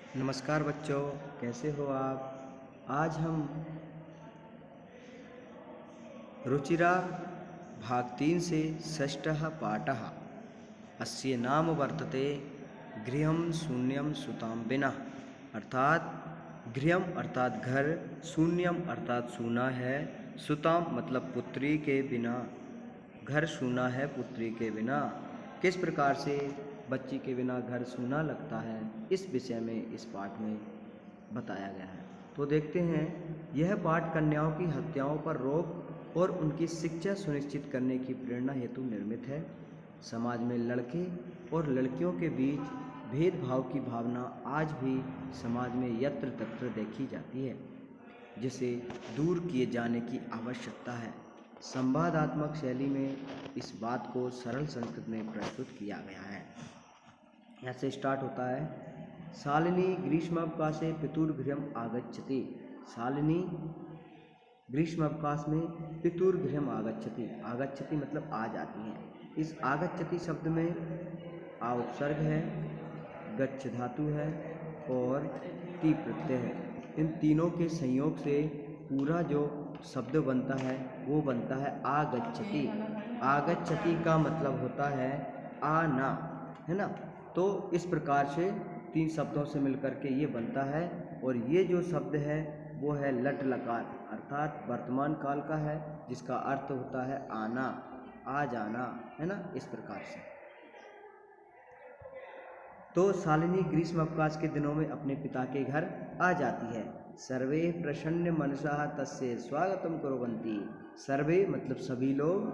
नमस्कार बच्चों, कैसे हो आप। आज हम रुचिरा भाग 3 से षष्ठः पाठः अस्य नाम वर्तते गृहं शून्यं सुतां विना। अर्थात गृहम अर्थात घर, शून्यम अर्थात सूना है, सुताम मतलब पुत्री के बिना। घर सूना है पुत्री के बिना। किस प्रकार से बच्ची के बिना घर सूना लगता है, इस विषय में इस पाठ में बताया गया है। तो देखते हैं, यह पाठ कन्याओं की हत्याओं पर रोक और उनकी शिक्षा सुनिश्चित करने की प्रेरणा हेतु निर्मित है। समाज में लड़के और लड़कियों के बीच भेदभाव की भावना आज भी समाज में यत्र तत्र देखी जाती है, जिसे दूर किए जाने की आवश्यकता है। संवादात्मक शैली में इस बात को सरल संस्कृत में प्रस्तुत किया गया है। ऐसे स्टार्ट होता है, शालिनी ग्रीष्मावकाशे पितुर्गृहम् आगच्छति। शालिनी ग्रीष्मावकाश में पितुर्गृहम् आगच्छति। आगच्छति मतलब आ जाती हैं। इस आगच्छति शब्द में आ उपसर्ग है, गच्छ धातु है और ती प्रत्यय है। इन तीनों के संयोग से पूरा जो शब्द बनता है वो बनता है आगच्छति। आगच्छति का मतलब होता है आना, है ना। तो इस प्रकार से तीन शब्दों से मिलकर के ये बनता है। और ये जो शब्द है वो है लट लकार, अर्थात वर्तमान काल का है, जिसका अर्थ होता है आना, आ जाना, है ना। इस प्रकार से तो शालिनी ग्रीष्म अवकाश के दिनों में अपने पिता के घर आ जाती है। सर्वे प्रसन्न मनसा तस्य स्वागतम कुर्वन्ति। सर्वे मतलब सभी लोग,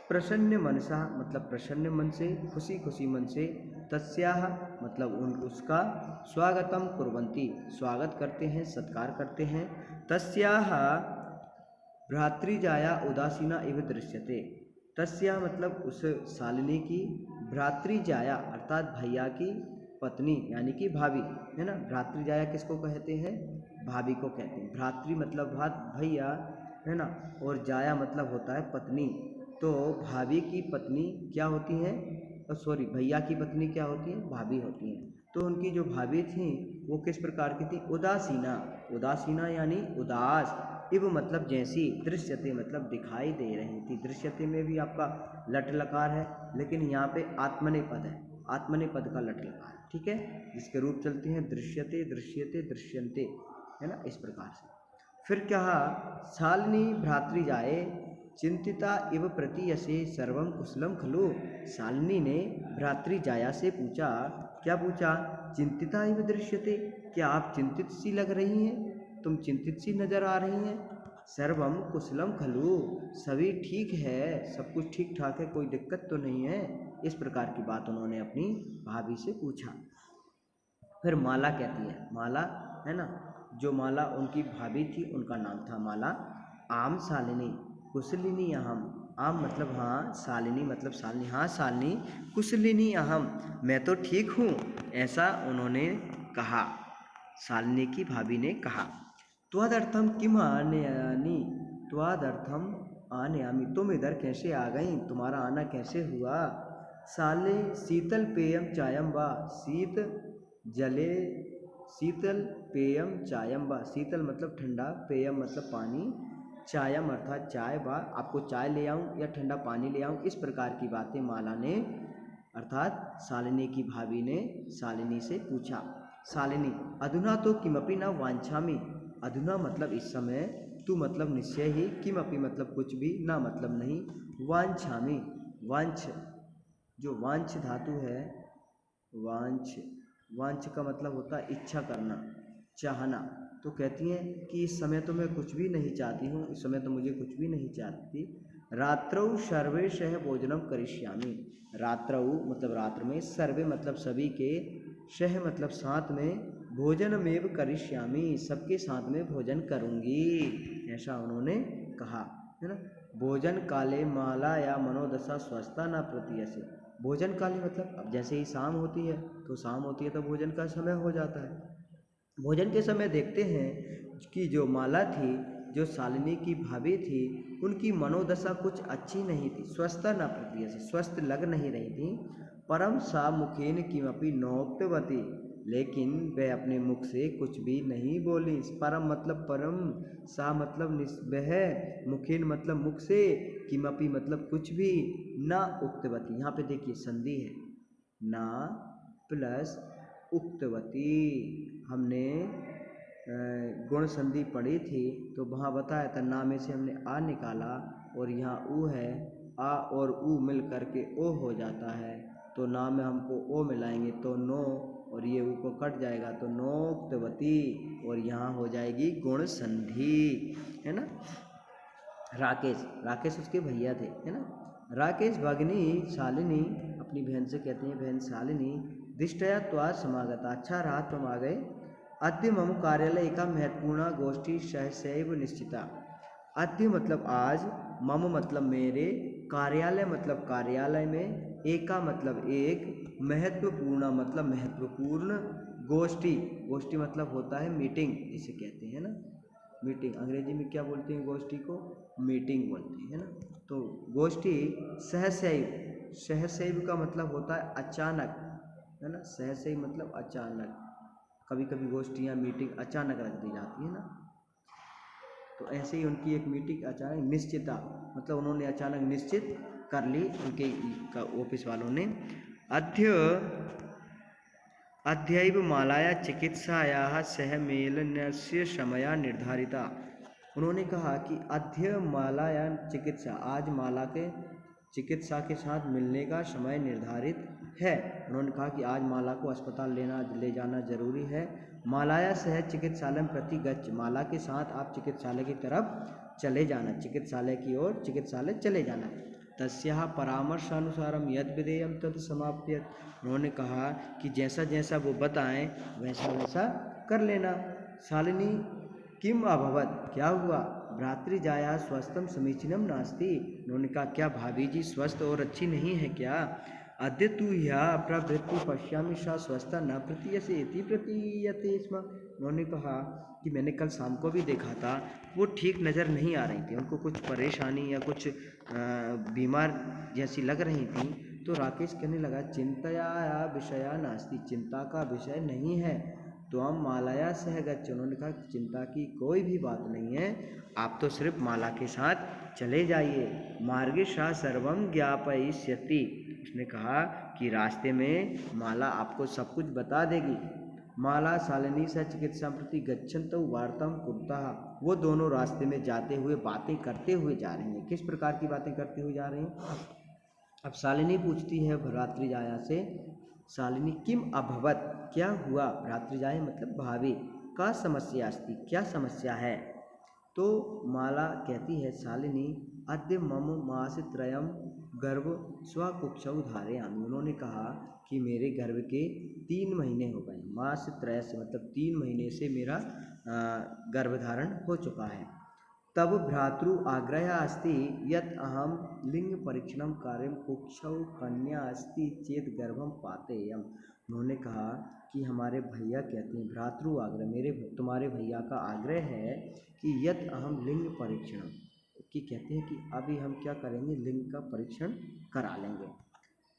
प्रसन्न मनसा मतलब प्रसन्न मन से, खुशी खुशी मन से, तस्याह मतलब उसका, स्वागतम कुर्वन्ति स्वागत करते हैं, सत्कार करते हैं। तस्याह भ्रातृजाया उदासीना इव दृश्यते। तस्या मतलब उस शालिनी की, भ्रातृजाया अर्थात भैया की पत्नी यानी कि भाभी, है ना। भ्रातृजाया किसको कहते हैं? भाभी को कहते हैं। भ्रातृ मतलब भैया, है ना, और जाया मतलब होता है पत्नी। तो भाभी की पत्नी क्या होती हैं? सॉरी, भैया की पत्नी क्या होती है? भाभी होती हैं। तो उनकी जो भाभी थी वो किस प्रकार की थी? उदासीना। उदासीना यानी उदास, इव मतलब जैसी, दृश्यते मतलब दिखाई दे रही थी। दृश्यते में भी आपका लट लकार है, लेकिन यहाँ पे आत्मनेपद है, आत्मनेपद का लट लकार, ठीक है, जिसके रूप चलते हैं दृश्यते, दृश्यते, दृश्यन्ते, है ना। इस प्रकार से फिर क्या, शालिनी भ्रातृजाए चिंतिता इव प्रतीयसे सर्वं कुशलम खलु। शालिनी ने भ्रातृजाया से पूछा, क्या पूछा? चिंतिता इव दृश्यते, क्या आप चिंतित सी लग रही हैं? तुम चिंतित सी नजर आ रही हैं। सर्वम कुशलम खलु, सभी ठीक है, सब कुछ ठीक ठाक है, कोई दिक्कत तो नहीं है। इस प्रकार की बात उन्होंने अपनी भाभी से पूछा। फिर माला कहती है, माला, है ना, जो माला उनकी भाभी थी उनका नाम था माला। आम शालिनी कुशलिनी अहम। आम मतलब हाँ, शालिनी मतलब शालिनी, हाँ शालिनी, कुशलिनी अहम मैं तो ठीक हूँ, ऐसा उन्होंने कहा। शालिनी की भाभी ने कहा। त्वदर्थम किम आनयानि। त्वदर्थम आनयामि, तुम इधर कैसे आ गई? तुम्हारा आना कैसे हुआ? शाले शीतल पेयम चायम वा। शीत जले, शीतल पेयम चायम वा। शीतल मतलब ठंडा, पेयम मतलब पानी, चायम अर्थात चाय, वा आपको चाय ले आऊँ या ठंडा पानी ले आऊँ। इस प्रकार की बातें माला ने अर्थात शालिनी की भाभी ने शालिनी से पूछा। शालिनी अधुना तो किमपि न वांछामि। अधुना मतलब इस समय, तू मतलब निश्चय ही, किमपि मतलब कुछ भी, ना मतलब नहीं, वांछामि, वांछ, जो वांछ धातु है, वांछ, वांछ का मतलब होता है इच्छा करना, चाहना। तो कहती हैं कि इस समय तो मैं कुछ भी नहीं चाहती हूँ, इस समय तो मुझे कुछ भी नहीं चाहती। रात्रौ सर्वे सह भोजनम करिष्यामि। रात्रौ मतलब रात्र में, सर्वे मतलब सभी के, सह मतलब साथ में, भोजनमेव करिष्यामि सबके साथ में भोजन करूँगी, ऐसा उन्होंने कहा, है ना। भोजन काले माला या मनोदशा स्वस्था न प्रतीयसे। भोजन काले मतलब अब जैसे ही शाम होती है तो शाम होती है तो भोजन का समय हो जाता है। भोजन के समय देखते हैं कि जो माला थी, जो शालिनी की भाभी थी, उनकी मनोदशा कुछ अच्छी नहीं थी। स्वस्था न प्रतीयसे, स्वस्थ लग नहीं रही थी। परम सा मुखेन किमपि नोक्तवती। लेकिन वह अपने मुख से कुछ भी नहीं बोली। परम मतलब परम, सा मतलब वह, मुखिन मतलब मुख से, किमपि मतलब कुछ भी, ना उक्तवती, यहाँ पे देखिए संधि है, ना प्लस उक्तवती। हमने गुण संधि पढ़ी थी तो वहाँ बताया था, ना में से हमने आ निकाला और यहाँ ऊ है, आ और ऊ मिल करके ओ हो जाता है, तो ना में हमको ओ मिलाएंगे तो नो, और ये ऊ को कट जाएगा तो नोक्तवती, और यहाँ हो जाएगी गुण संधि, है ना। राकेश, राकेश उसके भैया थे, है ना। राकेश भगनी शालिनी, अपनी बहन से कहते हैं बहन शालिनी, दिष्टया त्वा समागता, अच्छा रहा तुम आ गए। अद्य मम कार्यालय का महत्वपूर्ण गोष्ठी सहसैव निश्चिता। अद्य मतलब आज, मम मतलब मेरे, कार्यालय मतलब कार्यालय में, एका मतलब एक, महत्वपूर्ण मतलब महत्वपूर्ण, गोष्ठी, गोष्ठी मतलब होता है मीटिंग जिसे कहते हैं ना, मीटिंग। अंग्रेजी में क्या बोलते हैं गोष्ठी को? मीटिंग बोलते हैं ना। तो गोष्ठी सहसैव, सहसैव का मतलब होता है अचानक, है ना। सहसैव मतलब अचानक, कभी कभी गोष्ठियाँ मीटिंग अचानक रख दी जाती है ना, तो ऐसे ही उनकी एक मीटिंग अचानक, निश्चिता मतलब उन्होंने अचानक निश्चित कर ली, उनके ऑफिस वालों ने। अद्य अद्यैव मालाया चिकित्सायाः सहमेलनस्य समया निर्धारिता। उन्होंने कहा कि अद्य मालाया चिकित्सा, आज माला के चिकित्सा के साथ मिलने का समय निर्धारित है। उन्होंने कहा कि आज माला को अस्पताल ले जाना जरूरी है। मालाया सह चिकित्सालय प्रति गच्छ, माला के साथ आप चिकित्सालय की तरफ चले जाना, चिकित्सालय की ओर चिकित्सालय चले जाना। तस्याः परामर्शानुसारम यद विधेयम तद समाप्यत। उन्होंने कहा कि जैसा जैसा वो बताएं वैसा वैसा कर लेना। शालिनी किम अभवत, क्या हुआ? भ्रातृजाया स्वस्थम समीचीनम नास्ति। उन्होंने कहा क्या भाभी जी स्वस्थ और अच्छी नहीं है क्या? अद्य तु ह्यः प्रभृति पश्यामि सा स्वस्था न प्रतीयसे इति प्रतीयते स्म। उन्होंने कहा कि मैंने कल शाम को भी देखा था, वो ठीक नज़र नहीं आ रही थी, उनको कुछ परेशानी या कुछ बीमार जैसी लग रही थी। तो राकेश कहने लगा चिंतया विषया नास्ति, चिंता का विषय नहीं है, तो हम मालाया सह गच्छ। उन्होंने कहा चिंता की कोई भी बात नहीं है, आप तो सिर्फ माला के साथ चले जाइए। मार्गे सा सर्वम ज्ञापयिष्यति। उसने कहा कि रास्ते में माला आपको सब कुछ बता देगी। माला शालिनी से चिकित्सा प्रति गच्छन्तो वार्ताम कुर्तः। वो दोनों रास्ते में जाते हुए बातें करते हुए जा रही हैं। किस प्रकार की बातें करते हुए जा रही हैं? अब शालिनी पूछती है भ्रातृजाया से, शालिनी किम अभवत, क्या हुआ? भ्रातृजाया मतलब भाभी, का समस्या अस्ति, क्या समस्या है? तो माला कहती है शालिनी, अद्य मम मासत्रयम गर्भ स्वकुक्षौ धारयामि। उन्होंने कहा कि मेरे गर्भ के 3 महीने हो गए। मासत्रय से मतलब 3 महीने से मेरा गर्भधारण हो चुका है। तब भ्रातृ आग्रह अस्ति यत् अहम लिंग परीक्षणम कार्यम कुक्षौ कन्या अस्ति चेत गर्भम पातेयम। उन्होंने कहा कि हमारे भैया कहते हैं, भ्रातृ आग्रह, मेरे तुम्हारे भैया का आग्रह है कि यत् अहम लिंग परीक्षण, कि कहते हैं कि अभी हम क्या करेंगे, लिंग का परीक्षण करा लेंगे।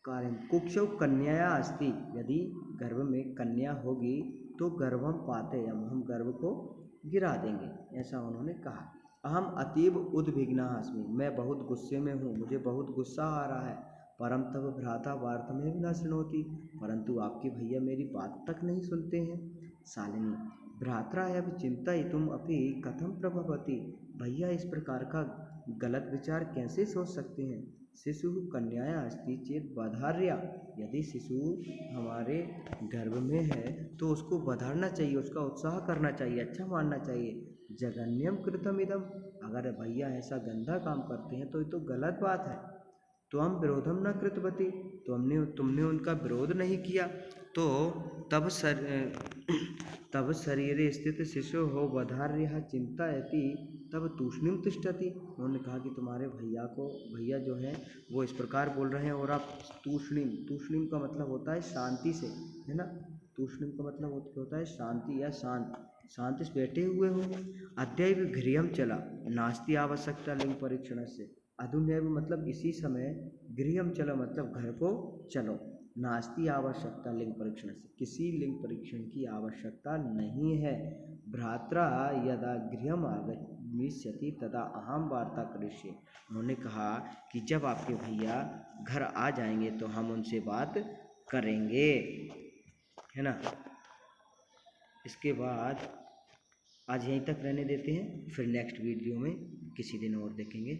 कार्यम कुक्षौ कन्या अस्ति, यदि गर्भ में कन्या होगी तो गर्भम पातेयम, हम गर्भ को गिरा देंगे, ऐसा उन्होंने कहा। अहम अतीब उद्विग्ना अस्मि, मैं बहुत गुस्से में हूँ, मुझे बहुत गुस्सा आ रहा है। परम तब भ्राता वार्तमेव न शृणोति, परंतु आपके भैया मेरी बात तक नहीं सुनते हैं। शालिनी भ्रात्रा एव चिंतयितुम अपि कथम प्रभवति, भैया इस प्रकार का गलत विचार कैसे सोच सकते हैं। शिशु कन्याया अस्ति चेत बधार्या, यदि शिशु हमारे गर्भ में है तो उसको बधारना चाहिए, उसका उत्साह करना चाहिए, अच्छा मानना चाहिए। जघन्यम कृतम इदम, अगर भैया ऐसा गंदा काम करते हैं तो ये तो गलत बात है। तो हम विरोधम न कृतवती, तो तुमने उनका विरोध नहीं किया। तो तब शरीरे स्थित शिशु हो बधार्य चिंतायति तब तूष्णीम तिष्ठति। उन्होंने कहा कि तुम्हारे भैया जो है वो इस प्रकार बोल रहे हैं और आप तूष्णीम का मतलब होता है शांति से, है ना। तूष्णीम का मतलब होता है शांति या शांति से बैठे हुए हो। अद्यैव गृहम चला नास्ति आवश्यकता लिंग परीक्षण से। अधुनैव मतलब इसी समय, गृहम चला मतलब घर को चलो। नास्ति आवश्यकता लिंग परीक्षण से, किसी लिंग परीक्षण की आवश्यकता नहीं है। भ्रात्रा यदा गृहम आगमिष्यति तदा अहम वार्ता करिष्ये। उन्होंने कहा कि जब आपके भैया घर आ जाएंगे तो हम उनसे बात करेंगे, है ना। इसके बाद आज यहीं तक रहने देते हैं, फिर नेक्स्ट वीडियो में किसी दिन और देखेंगे।